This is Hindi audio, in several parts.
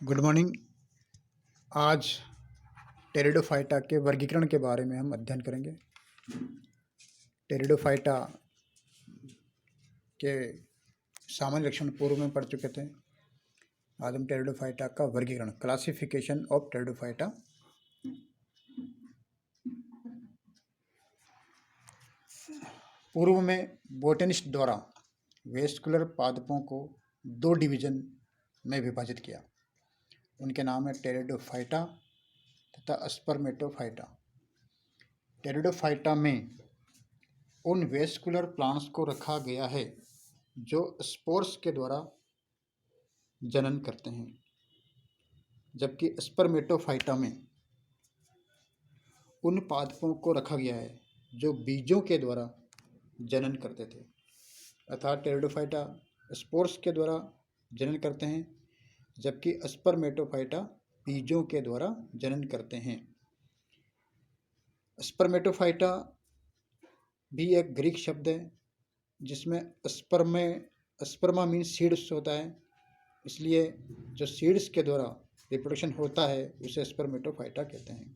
Good morning. आज टेरिडोफाइटा के वर्गीकरण के बारे में हम अध्ययन करेंगे। टेरिडोफाइटा के सामान्य लक्षण पूर्व में पढ़ चुके थे। आज हम टेरिडोफाइटा का वर्गीकरण, क्लासिफिकेशन ऑफ टेरिडोफाइटा, पूर्व में बोटेनिस्ट द्वारा वेस्कुलर पादपों को दो डिवीजन में विभाजित किया। उनके नाम है टेरिडोफाइटा तथा स्पर्मेटोफाइटा। टेरिडोफाइटा में उन वेस्कुलर प्लांट्स को रखा गया है जो स्पोर्स के द्वारा जनन करते हैं, जबकि स्पर्मेटोफाइटा में उन पादपों को रखा गया है जो बीजों के द्वारा जनन करते थे। अर्थात टेरिडोफाइटा स्पोर्स के द्वारा जनन करते हैं, जबकि स्पर्मेटोफाइटा बीजों के द्वारा जनन करते हैं। स्पर्मेटोफाइटा भी एक ग्रीक शब्द है जिसमें स्पर्मा मीन सीड्स होता है, इसलिए जो सीड्स के द्वारा रिप्रोडक्शन होता है उसे स्पर्मेटोफाइटा कहते हैं।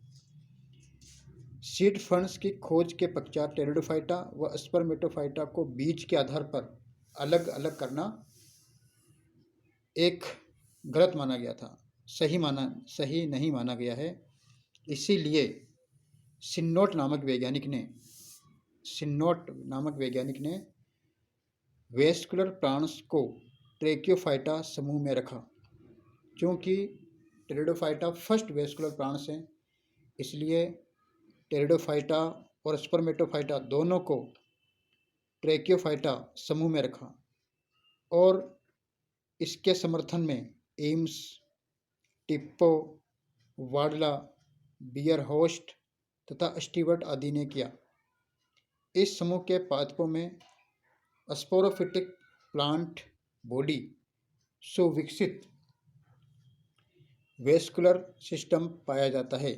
सीड फंड्स की खोज के पश्चात टेरिडोफाइटा व स्पर्मेटोफाइटा को बीज के आधार पर अलग अलग करना एक गलत माना गया था, सही नहीं माना गया है। इसीलिए सिन्नोट नामक वैज्ञानिक ने वेस्कुलर प्लांट्स को ट्रेकियोफाइटा समूह में रखा। क्योंकि टेरिडोफाइटा फर्स्ट वेस्कुलर प्लांट्स हैं, इसलिए टेरिडोफाइटा और स्पर्मेटोफाइटा दोनों को ट्रेकियोफाइटा समूह में रखा। और इसके समर्थन में एम्स, टिप्पो, वाडला, बियरहोस्ट तथा स्टीवर्ट आदि ने किया। इस समूह के पादपों में स्पोरोफिटिक प्लांट बॉडी, सुविकसित वेस्कुलर सिस्टम पाया जाता है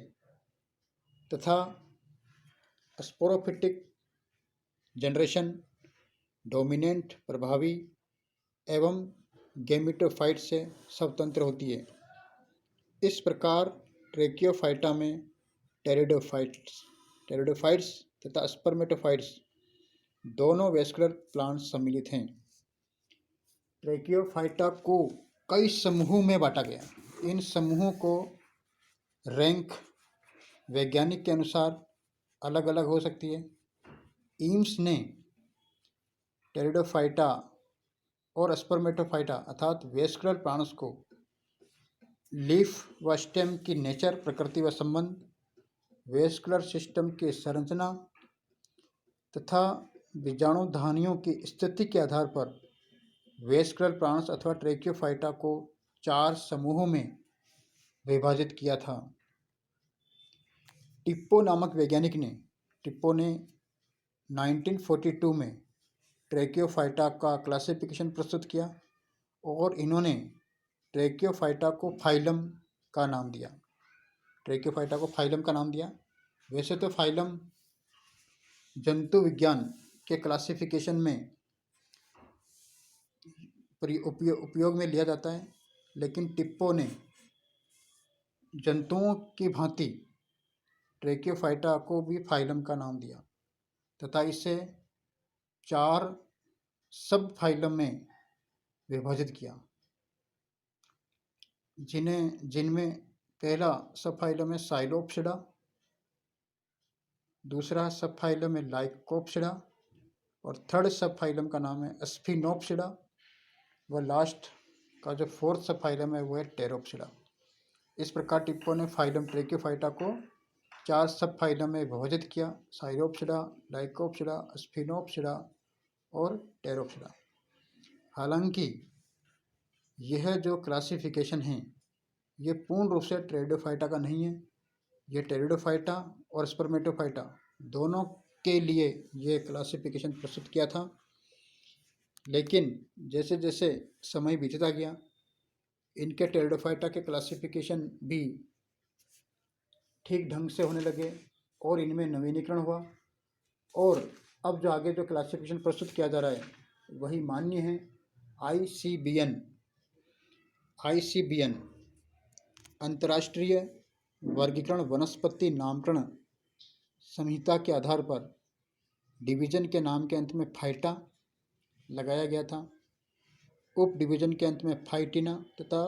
तथा स्पोरोफिटिक जनरेशन डोमिनेंट, प्रभावी एवं गैमेटोफाइट से स्वतंत्र होती है। इस प्रकार ट्रेकियोफाइटा में टेरिडोफाइट्स तथा स्पर्मेटोफाइट्स दोनों वेस्कुलर प्लांट्स सम्मिलित हैं। ट्रेकियोफाइटा को कई समूहों में बांटा गया। इन समूहों को रैंक वैज्ञानिक के अनुसार अलग अलग हो सकती है। एम्स ने टेरिडोफाइटा और स्पर्मेटोफाइटा अर्थात वेस्कुलर प्लांट्स को लीफ व स्टेम की नेचर, प्रकृति व संबंध, वेस्कुलर सिस्टम की संरचना तथा बीजाणुधानियों की स्थिति के आधार पर वेस्कुलर प्लांट्स अथवा ट्रेकियोफाइटा को 4 समूहों में विभाजित किया था। टिप्पो ने 1942 में ट्रेकियोफाइटा का क्लासिफिकेशन प्रस्तुत किया और इन्होंने ट्रेकियोफाइटा को फाइलम का नाम दिया। वैसे तो फाइलम जंतु विज्ञान के क्लासिफिकेशन में उपयोग में लिया जाता है, लेकिन टिप्पो ने जंतुओं की भांति ट्रेकियोफाइटा को भी फाइलम का नाम दिया तथा इसे 4 सब फाइलम में विभाजित किया, जिनमें पहला सब फाइलम है साइलोप्सिडा, दूसरा सब फाइलम है लाइकोप्सिडा और थर्ड सब फाइलम का नाम है स्फिनोप्सिडा व लास्ट का जो 4th सब फाइलम है वो है टेरोप्सिडा। इस प्रकार टिप्पो ने फाइलम ट्रेकियोफाइटा को 4 सब फाइलम में विभाजित किया: साइलोप्सिडा, लाइकोप्सिडा, स्फिनोप्सिडा और टेरोप्सिडा। हालांकि यह जो क्लासिफिकेशन है ये पूर्ण रूप से टेरिडोफाइटा का नहीं है। ये टेरिडोफाइटा और स्पर्मेटोफाइटा दोनों के लिए ये क्लासिफिकेशन प्रस्तुत किया था, लेकिन जैसे जैसे समय बीतता गया इनके टेरिडोफाइटा के क्लासिफिकेशन भी ठीक ढंग से होने लगे और इनमें नवीनीकरण हुआ। और अब जो आगे जो क्लासिफिकेशन प्रस्तुत किया जा रहा है वही मान्य है। ICBN अंतर्राष्ट्रीय वर्गीकरण वनस्पति नामकरण संहिता के आधार पर डिवीजन के नाम के अंत में फाइटा लगाया गया था, उप डिवीजन के अंत में फाइटिना तथा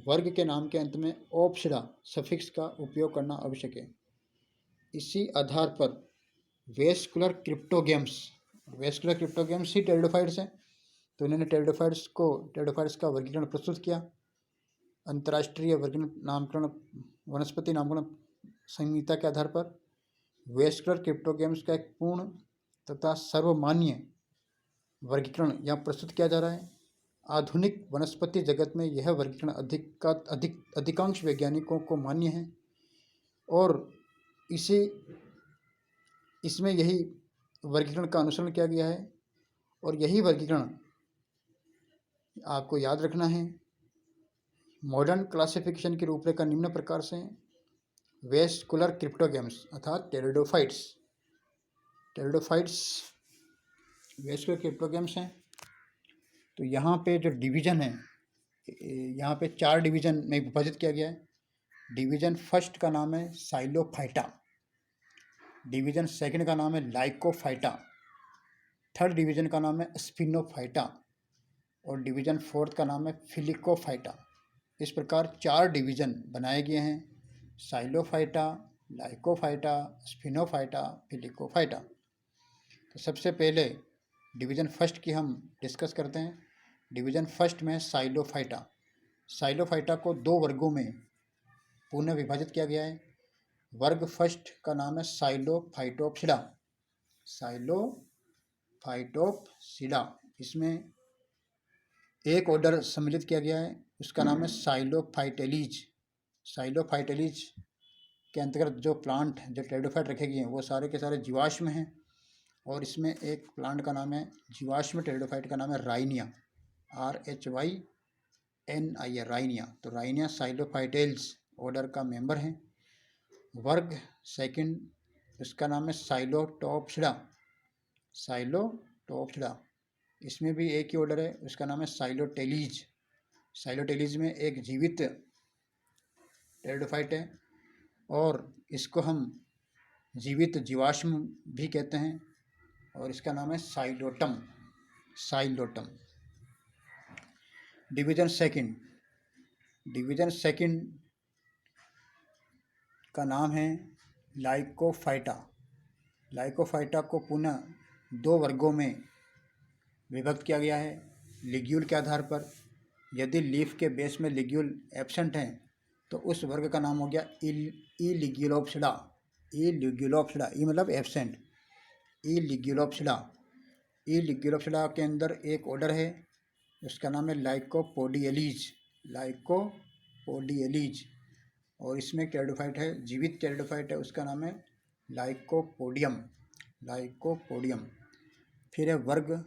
वर्ग के नाम के अंत में ओप्सिडा सफिक्स का उपयोग करना आवश्यक है। इसी आधार पर वेस्कुलर क्रिप्टोगेम्स ही टेरिडोफाइट्स हैं, तो इन्होंने टेरिडोफाइट्स का वर्गीकरण प्रस्तुत किया। अंतर्राष्ट्रीय वर्गीकरण नामकरण वनस्पति नामकरण संहिता के आधार पर वेस्कुलर क्रिप्टोगेम्स का एक पूर्ण तथा सर्वमान्य वर्गीकरण यहाँ प्रस्तुत किया जा रहा है। आधुनिक वनस्पति जगत में यह वर्गीकरण अधिकांश वैज्ञानिकों को मान्य है और इसमें यही वर्गीकरण का अनुसरण किया गया है और यही वर्गीकरण आपको याद रखना है। मॉडर्न क्लासिफिकेशन की रूपरेखा निम्न प्रकार से वेस्कुलर क्रिप्टोगेम्स अर्थात टेरिडोफाइट्स वेस्कुलर क्रिप्टोगेम्स हैं। तो यहाँ पे जो डिवीज़न है, यहाँ पे 4 डिवीज़न में विभाजित किया गया है। डिवीज़न फर्स्ट का नाम है साइलोफाइटा, डिवीज़न सेकंड का नाम है लाइकोफाइटा, थर्ड डिवीज़न का नाम है स्पिनोफाइटा और डिवीज़न फोर्थ का नाम है फिलिकोफाइटा। इस प्रकार 4 डिवीज़न बनाए गए हैं, साइलोफाइटा, लाइकोफाइटा, स्पिनोफाइटा, फिलिकोफाइटा। तो सबसे पहले डिवीज़न फर्स्ट की हम डिस्कस करते हैं। डिवीज़न फर्स्ट में साइलोफाइटा को 2 वर्गों में पुनः विभाजित किया गया है। वर्ग फर्स्ट का नाम है साइलोफाइटोप्सिडा। इसमें एक ऑर्डर सम्मिलित किया गया है, उसका नाम है साइलोफाइटेलीज के अंतर्गत जो प्लांट जो टेरिडोफाइट रखे गए हैं वो सारे के सारे जीवाश्म हैं और इसमें एक प्लांट का नाम है जीवाश्म टेरिडोफाइट का नाम है राइनिया, RHYNIA राइनिया। तो राइनिया साइलोफाइटेल्स ऑर्डर का मेंबर है। वर्ग सेकंड उसका नाम है साइलोटॉप्सिडा। इसमें भी एक ही ऑर्डर है, उसका नाम है साइलोटेलीज में एक जीवित टेरिडोफाइट है और इसको हम जीवित जीवाश्म भी कहते हैं और इसका नाम है साइलोटम। डिवीज़न सेकंड का नाम है लाइकोफाइटा को पुनः 2 वर्गों में विभक्त किया गया है लिग्यूल के आधार पर। यदि लीफ के बेस में लिग्यूल एब्सेंट हैं तो उस वर्ग का नाम हो गया इलिग्यूलोप्सिडा। ई मतलब एब्सेंट, इलिग्यूलोप्सिडा के अंदर एक ऑर्डर है, उसका नाम है लाइकोपोडियलीज और इसमें टेरिडोफाइट है, जीवित टेरिडोफाइट है, उसका नाम है लाइकोपोडियम। फिर है वर्ग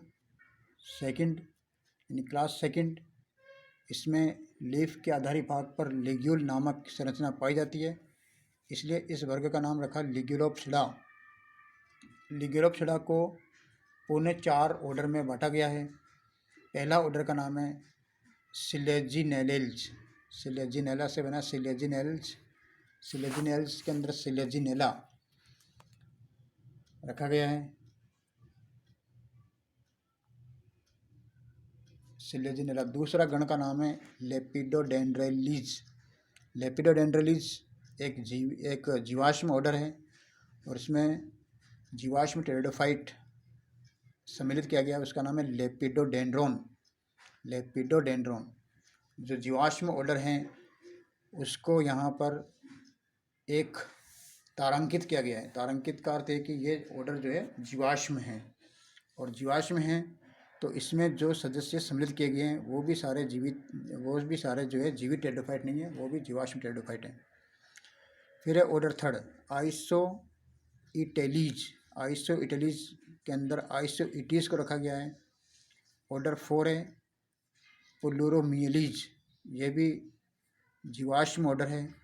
सेकंड यानी क्लास सेकंड, इसमें लीफ के आधारी भाग पर लिग्यूल नामक संरचना पाई जाती है, इसलिए इस वर्ग का नाम रखा लिग्यूलोप्सिडा को पुणे 4 ऑर्डर में बांटा गया है। पहला ऑर्डर का नाम है सिलेजिनेला से बना सिलेजिनेल्स के अंदर सिलेजिनेला रखा गया है। सिलेजिनेला। दूसरा गण का नाम है लेपिडोडेंड्रेलीज एक जीवाश्म ऑर्डर है और इसमें जीवाश्म टेरिडोफाइट सम्मिलित किया गया है, उसका नाम है लेपिडोडेंड्रोन। जो जीवाश्म ऑर्डर हैं उसको यहाँ पर एक तारांकित किया गया है। तारांकित का अर्थ है कि ये ऑर्डर जो है जीवाश्म हैं और जीवाश्म हैं तो इसमें जो सदस्य सम्मिलित किए गए हैं वो भी सारे जो है जीवित टेरिडोफाइट नहीं है, वो भी जीवाश्म टेरिडोफाइट हैं। फिर है ऑर्डर थर्ड आइसोइटेलीज के अंदर आइसोइटीज को रखा गया है। ऑर्डर 4 है पुलुरोमियलीज, ये भी जीवाश्म ऑर्डर है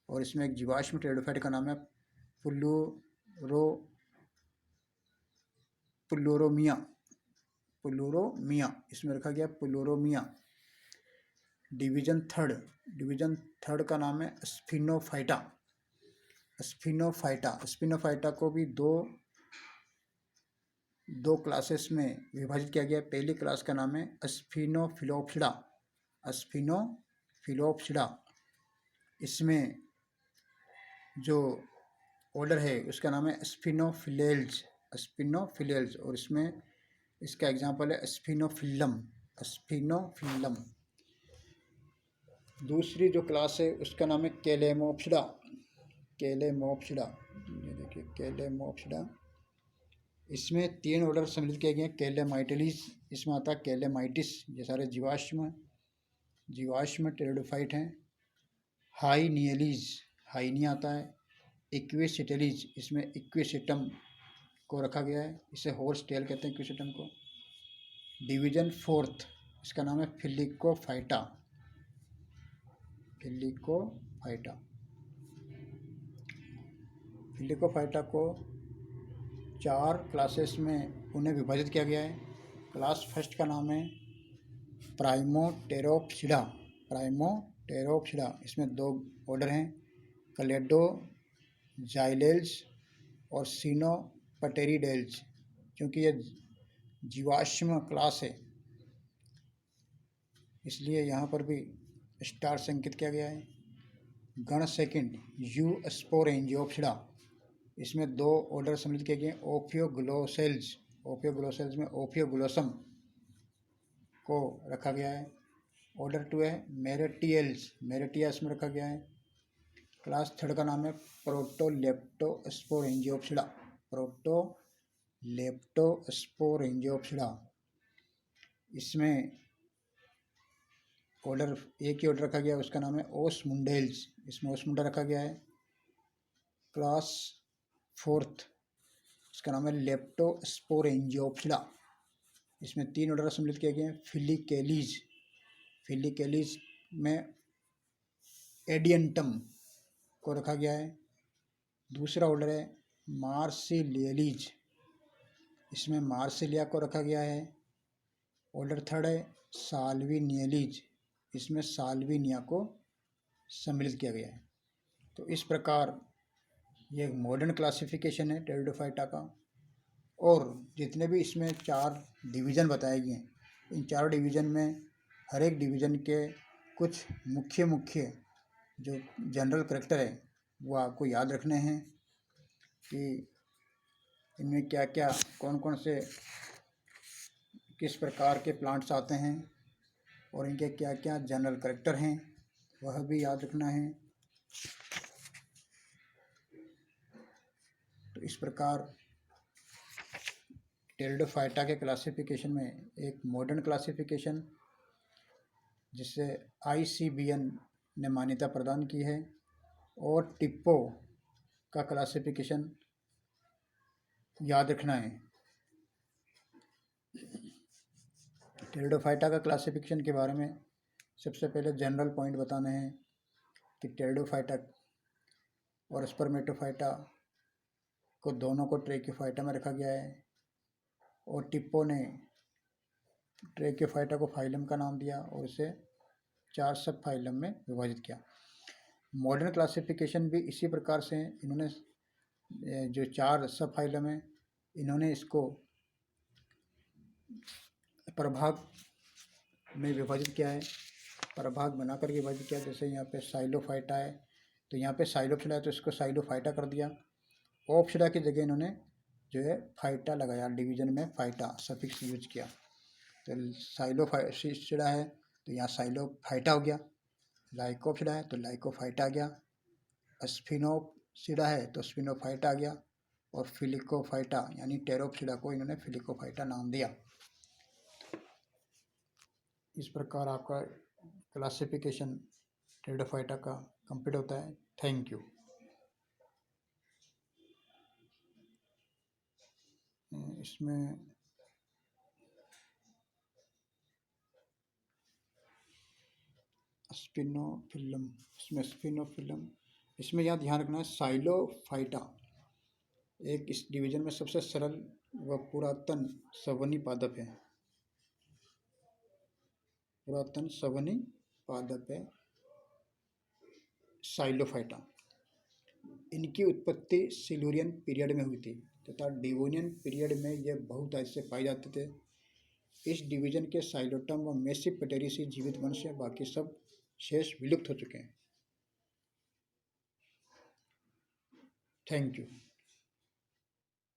और इसमें एक जीवाश्म टेरिडोफाइट का नाम है पुलुरोमिया, इसमें रखा गया पुलुरोमिया। डिवीजन थर्ड का नाम है स्फिनोफाइटा। स्पिनोफाइटा को भी दो क्लासेस में विभाजित किया गया। पहली क्लास का नाम है स्फिनोफिलोप्सिडा। इसमें जो ऑर्डर है उसका नाम है स्पिनोफिलेल्स। और इसमें इसका एग्जाम्पल है स्पिनोफिल्लम। दूसरी जो क्लास है उसका नाम है कैलेमोप्सिडा। ये देखिए कैलेमोप्सिडा। इसमें 3 ऑर्डर सम्मिलित किए गए हैं। कैलेमाइटिलीज, इसमें आता है कैलेमाइटिस, ये सारे जीवाश्म टेरिडोफाइट हैं। हाइनिया आता है। इक्विसिटेलीज, इसमें इक्विसिटम को रखा गया है, इसे हॉर्स टेल कहते हैं इक्विसिटम को। डिवीजन फोर्थ, इसका नाम है फिलिकोफाइटा। फिलिकोफाइटा को 4 क्लासेस में उन्हें विभाजित किया गया है। क्लास फर्स्ट का नाम है प्राइमोटेरोप्सिडा। इसमें 2 ऑर्डर हैं, क्लेडोजाइलेल्स और सिनोपटेरिडेल्स। क्योंकि ये जीवाश्म क्लास है इसलिए यहाँ पर भी स्टार से अंकित किया गया है। गण सेकंड यूस्पोरेंजियोप्सिडा। इसमें 2 ऑर्डर सम्मिलित किए गए। ओफियोग्लोसेल्स में ओफियोग्लोसम को रखा गया है। ऑर्डर 2 है मेरेटिया इसमें रखा गया है। क्लास थर्ड का नाम है प्रोटोलेप्टोस्पोरेंजियोप्सिडा। इसमें एक ही ऑर्डर रखा गया है, उसका नाम है ओसमुंडेल्स। इसमें ओसमुंडा रखा गया है। क्लास फोर्थ, इसका नाम है लेप्टोस्पोरेंजियोप्सिडा। इसमें 3 ऑर्डर सम्मिलित किए गए हैं। फिलिकेलीज में एडियंटम को रखा गया है। दूसरा ऑर्डर है मार्सिलियलीज, इसमें मार्सिलिया को रखा गया है। ऑर्डर थर्ड है साल्विनियलीज, इसमें साल्विनिया को सम्मिलित किया गया है। तो इस प्रकार ये एक मॉडर्न क्लासिफिकेशन है टेरिडोफाइटा का। और जितने भी इसमें 4 डिवीज़न बताए गए हैं, इन 4 डिवीज़न में हर एक डिवीज़न के कुछ मुख्य जो जनरल करैक्टर है वो आपको याद रखने हैं कि इनमें क्या क्या कौन से किस प्रकार के प्लांट्स आते हैं और इनके क्या क्या जनरल करैक्टर हैं वह भी याद रखना है। तो इस प्रकार टेरिडोफाइटा के क्लासिफिकेशन में एक मॉडर्न क्लासिफिकेशन जिससे ICBN ने मान्यता प्रदान की है, और टिप्पो का क्लासिफिकेशन याद रखना है। टेरिडोफाइटा का क्लासिफिकेशन के बारे में सबसे पहले जनरल पॉइंट बताने हैं कि टेरिडोफाइटा और स्पर्मेटोफाइटा को दोनों को ट्रेकियोफाइटा में रखा गया है, और टिप्पो ने ट्रेकियोफाइटा को फाइलम का नाम दिया और इसे 4 सब फाइलम में विभाजित किया। मॉडर्न क्लासिफिकेशन भी इसी प्रकार से इन्होंने जो 4 सब फाइलम है इन्होंने इसको प्रभाग में विभाजित किया है, प्रभाग बना करके विभाजित किया। जैसे यहाँ पे साइलोफाइटा है तो यहाँ पे साइलोप्सिडा है तो इसको साइलोफाइटा कर दिया। ओप्सिडा की जगह इन्होंने जो है फाइटा लगाया, डिवीजन में फाइटा सफिक्स यूज किया। तो साइलोफाइटा है तो यहाँ साइलोफाइटा हो गया। लाइकोप्सिडा है तो लाइकोफाइटा आ गया। स्फिनोप्सिडा है तो स्फिनोफाइटा आ गया। और फिलिकोफाइटा यानी टेरोप्सिडा को इन्होंने फिलिकोफाइटा नाम दिया। इस प्रकार आपका क्लासिफिकेशन टेरिडोफाइटा का कंप्लीट होता है। Thank you. इसमें स्पिनोफिलम इसमें यहाँ ध्यान रखना है साइलोफाइटा एक इस डिवीजन में सबसे सरल व पुरातन संवहनी पादप है। पादप है साइलोफाइटा। इनकी उत्पत्ति सिल्यूरियन पीरियड में हुई थी तथा डिवोनियन पीरियड में यह बहुत ऐसे पाए जाते थे। इस डिवीजन के साइलोटम व मेसिपटेरिस जीवित वंश है, बाकी सब शेष विलुप्त हो चुके हैं। Thank you.